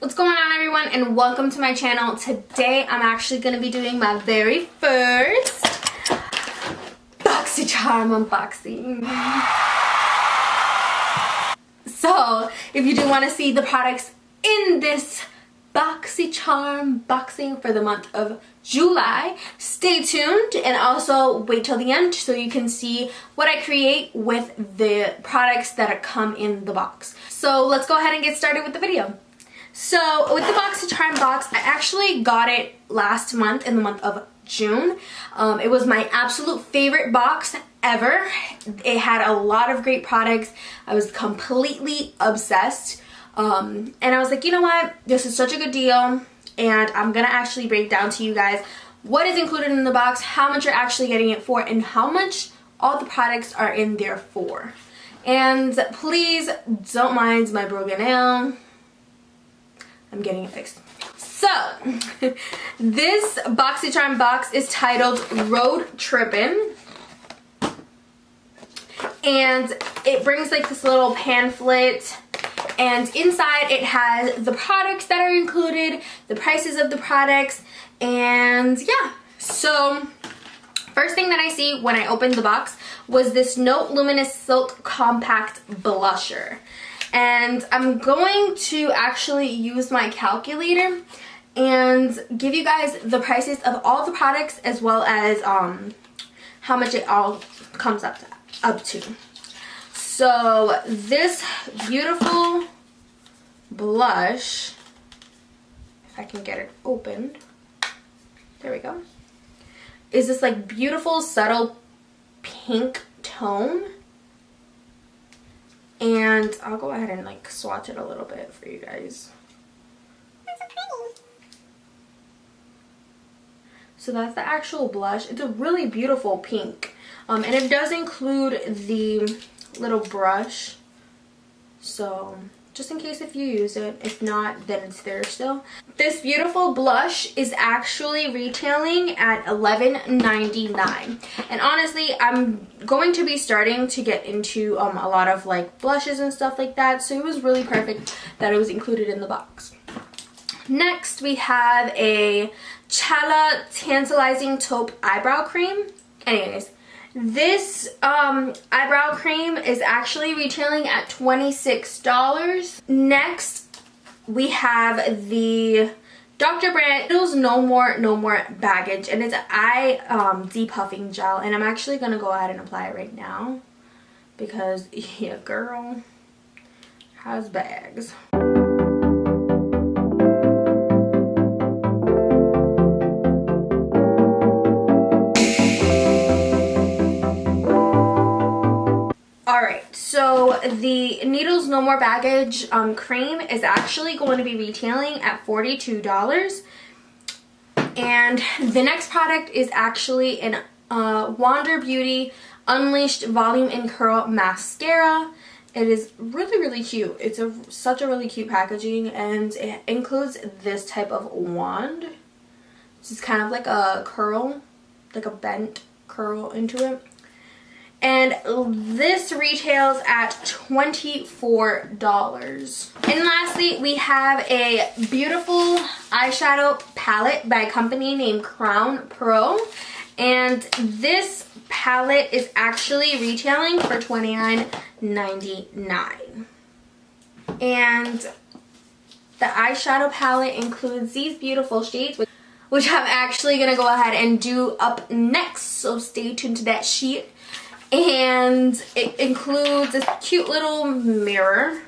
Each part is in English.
What's going on, everyone, and welcome to my channel. Today I'm actually going to be doing my very first Boxycharm unboxing. So if you do want to see the products in this Boxycharm boxing for the month of July, stay tuned and also wait till the end so you can see what I create with the products that come in the box. So let's go ahead and get started with the video. So with the Boxycharm box, I actually got it last month in the month of June. It was my absolute favorite box ever. It had a lot of great products. I was completely obsessed. And I was like, you know what? This is such a good deal. And I'm going to actually break down to you guys what is included in the box, how much you're actually getting it for, and how much all the products are in there for. And please don't mind my broken nail. I'm getting it fixed. So, this Boxycharm box is titled Road Trippin'. And it brings like this little pamphlet. And inside it has the products that are included, the prices of the products, and yeah. So, first thing that I see when I opened the box was this Note Luminous Silk Compact Blusher. And I'm going to actually use my calculator and give you guys the prices of all the products as well as how much it all comes up to. So this beautiful blush, if I can get it opened, there we go, is this like beautiful subtle pink tone. And I'll go ahead and like swatch it a little bit for you guys. That's so pretty. So that's the actual blush. It's a really beautiful pink. And it does include the little brush. So just in case if you use it. If not, then it's there still. This beautiful blush is actually retailing at $11.99. And honestly, I'm going to be starting to get into a lot of like blushes and stuff like that. So it was really perfect that it was included in the box. Next, we have a Chala Tantalizing Taupe Eyebrow Cream. Anyways, this eyebrow cream is actually retailing at $26. Next, we have the Dr. Brandt No More Baggage, and it's an eye depuffing gel. And I'm actually gonna go ahead and apply it right now because yeah, girl has bags. So the Needles No More Baggage cream is actually going to be retailing at $42. And the next product is actually an Wander Beauty Unleashed Volume and Curl Mascara. It is really cute. It's such a really cute packaging, and it includes this type of wand. This is kind of like a curl, like a bent curl into it. And this retails at $24. And lastly, we have a beautiful eyeshadow palette by a company named Crown Pro. And this palette is actually retailing for $29.99. And the eyeshadow palette includes these beautiful shades, which I'm actually going to go ahead and do up next. So stay tuned to that sheet. And it includes this cute little mirror.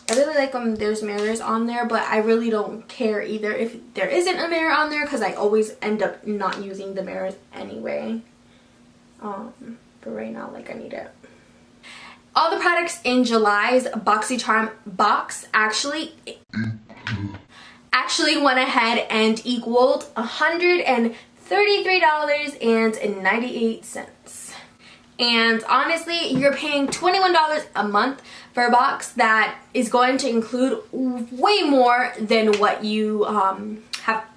I really like when there's mirrors on there, but I really don't care either if there isn't a mirror on there because I always end up not using the mirrors anyway. But right now, like, I need it. All the products in July's Boxycharm box actually went ahead and equaled $133.98. And honestly, you're paying $21 a month for a box that is going to include way more than what you are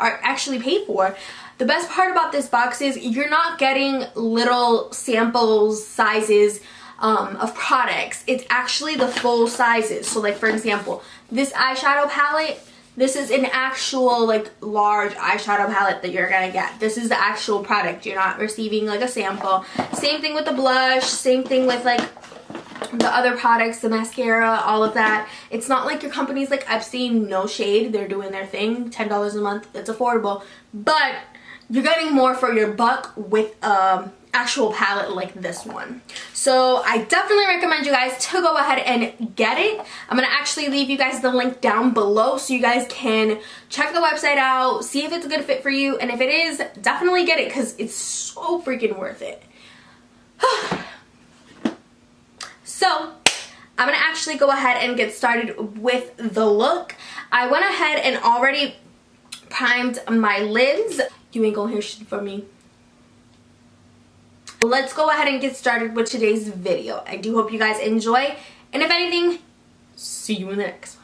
actually paid for. The best part about this box is you're not getting little samples, sizes of products. It's actually the full sizes. So like for example, this eyeshadow palette, this is an actual like large eyeshadow palette that you're gonna get. This is the actual product. You're not receiving like a sample. Same thing with the blush, same thing with like the other products, the mascara, all of that. It's not like your company's like Epstein, no shade, they're doing their thing, $10 a month, it's affordable, but you're getting more for your buck with actual palette like this one. So I definitely recommend you guys to go ahead and get it. I'm gonna actually leave you guys the link down below so you guys can check the website out, see if it's a good fit for you, and if it is, definitely get it because it's so freaking worth it. So I'm gonna actually go ahead and get started with the look. I went ahead and already primed my lids. You ain't gonna hear shit from me. Let's go ahead and get started with today's video. I do hope you guys enjoy, and if anything, see you in the next one.